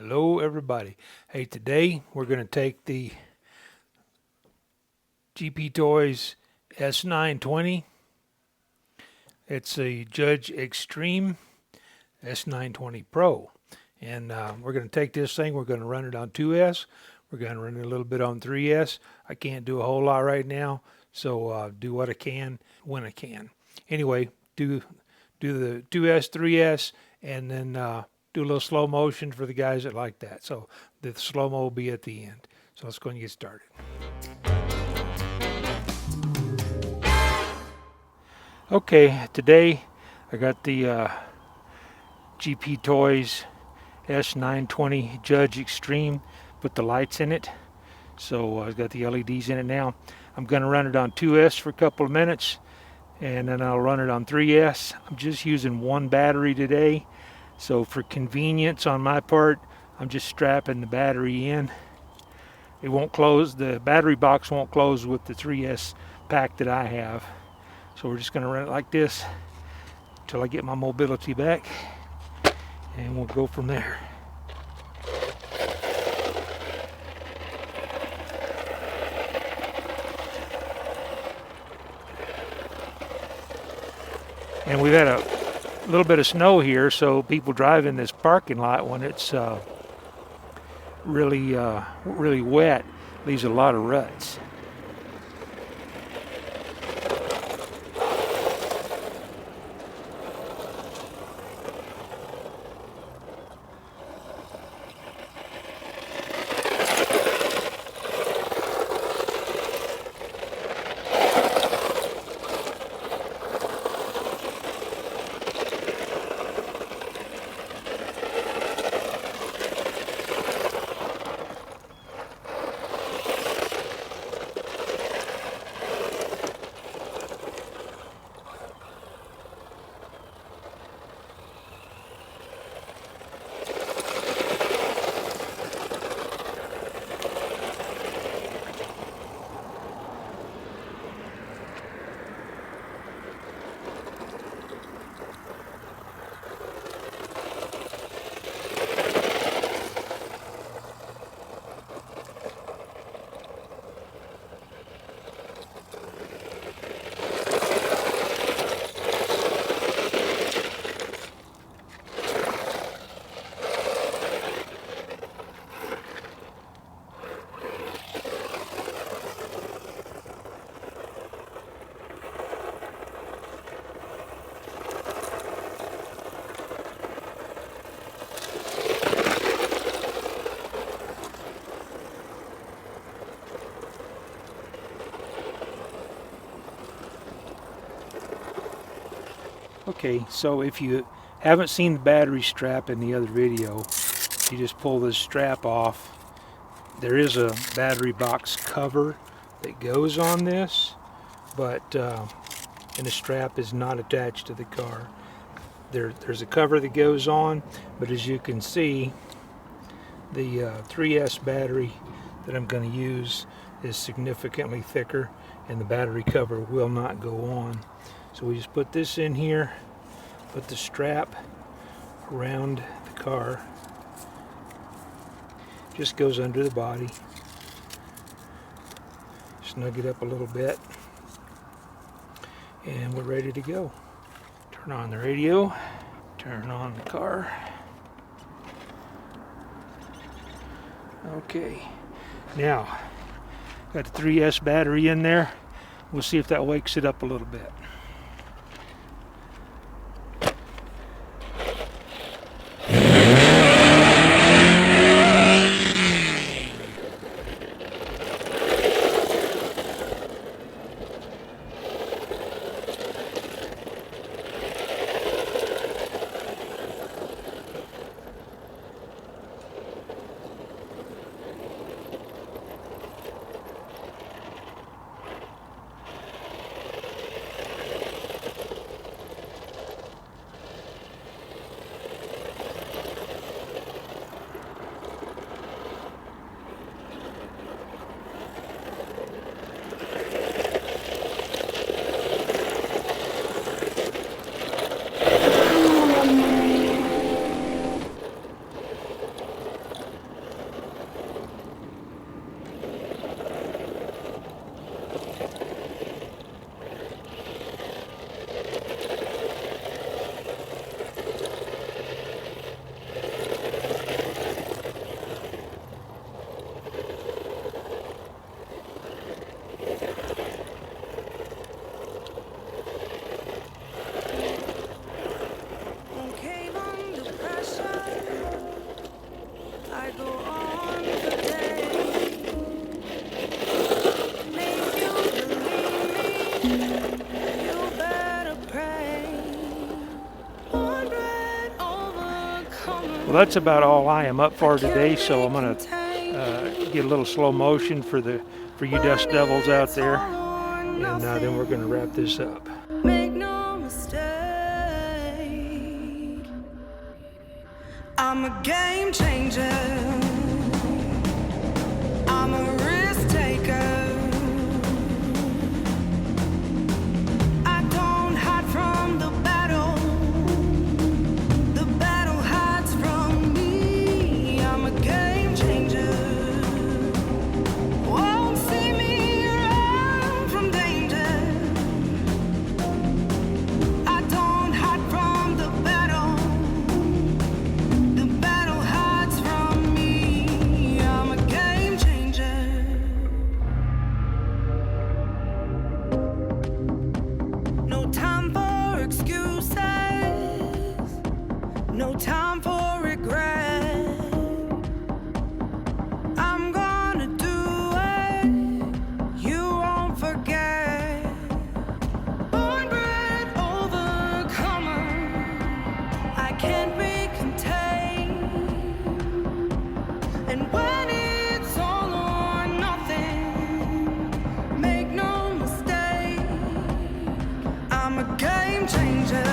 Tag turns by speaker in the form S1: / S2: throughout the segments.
S1: Hello everybody. Hey, today we're going to take the GPTOYS s920. It's a Judge Extreme s920 Pro. And we're going to take this thing, we're going to run it on 2S. We're going to run it a little bit on 3S. I can't do a whole lot right now, so do what I can when I can. Anyway, do the 2S, 3S, and then do a little slow motion for the guys that like that. So the slow-mo will be at the end. So let's go and get started. Okay, today I got the GPTOYS s920 Judge Extreme. Put the lights in it. So I've got the LEDs in it now. I'm going to run it on 2S for a couple of minutes, and then I'll run it on 3S. I'm just using one battery today. So for convenience on my part, I'm just strapping the battery in. It won't close, the battery box won't close with the 3S pack that I have. So we're just going to run it like this until I get my mobility back, and we'll go from there. And we've had a little bit of snow here, so people drive in this parking lot when it's really wet, leaves a lot of ruts. Okay, so if you haven't seen the battery strap in the other video, you just pull this strap off. There is a battery box cover that goes on this, but and the strap is not attached to the car. There's a cover that goes on, but as you can see, the 3S battery that I'm going to use is significantly thicker, and the battery cover will not go on. So we just put this in here, put the strap around the car, just goes under the body, snug it up a little bit, and we're ready to go. Turn on the radio, turn on the car. Okay, now got the 3S battery in there. We'll see if that wakes it up a little bit. Well, that's about all I am up for today, so I'm going to get a little slow motion for you dust devils out there, and then we're going to wrap this up.
S2: Make no mistake, I'm a game changer. I'm a risk taker. I don't hide from the battle. The battle hides from me. I'm a game changer. Won't see me run from danger. I don't hide from the battle. The battle hides from me. I'm a game changer. No time for excuses. No time for regret. I'm gonna do it. You won't forget. Born bred overcomer. I can't be contained. And when it's all or nothing, make no mistake, I'm a game changer.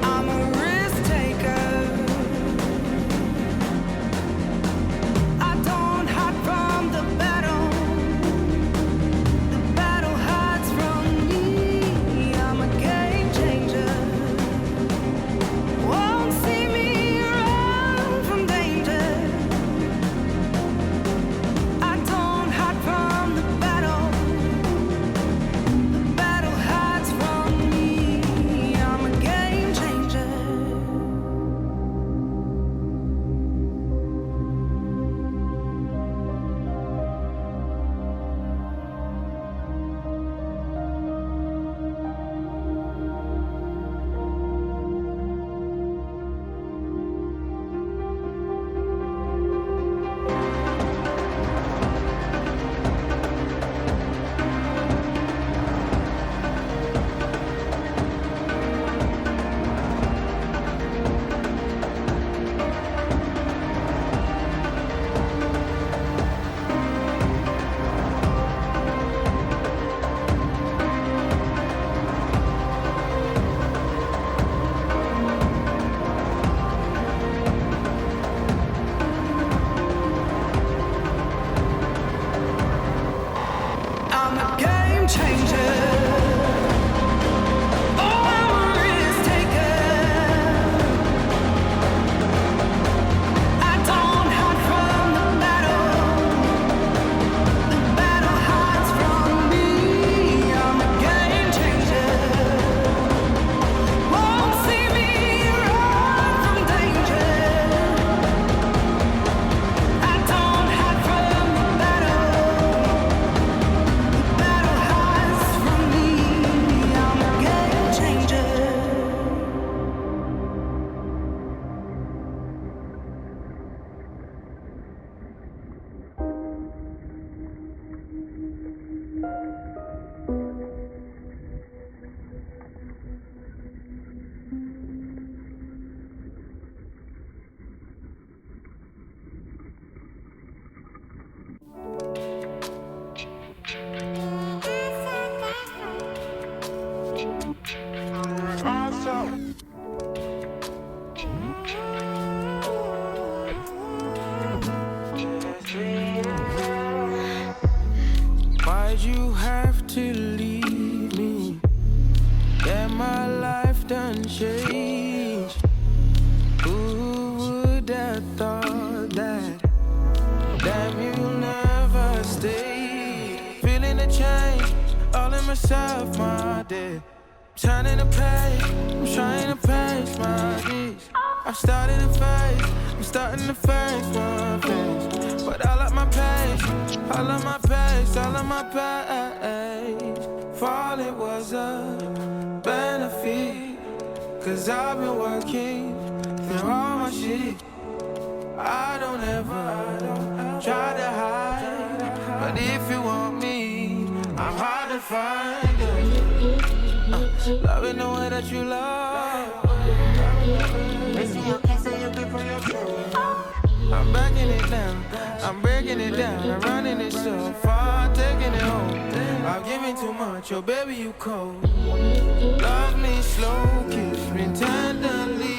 S2: I'm a risk taker. I don't hide from the battle. The battle hides from me. I'm a game changer. Won't see me run from danger. I don't hide from the battle. The battle hides from me. I'm a game changer. I'm a game changer. Oh, I'm a risk taker. I don't hide from the battle. The battle hides from me. I'm a game changer. Won't see me run from danger. I don't hide from the battle. Battle hides from me. I'm a game changer.
S3: Why'd you have to leave me? Yeah, my life done changed. Who would have thought that? Damn, you never stay. Feeling the change, all in myself, my day. Turning the page, I'm trying to pace my days. I'm starting to face my face. But I like my pace, I love my pace, I love my pace. Falling was a benefit, 'cause I've been working through all my shit. I don't ever try to hide, but if you want me, I'm hard to find it. Loving the way that you love. breaking it down, I'm running it so far, taking it home. I'm giving too much, oh baby, you cold. Love me slow, kiss me tenderly.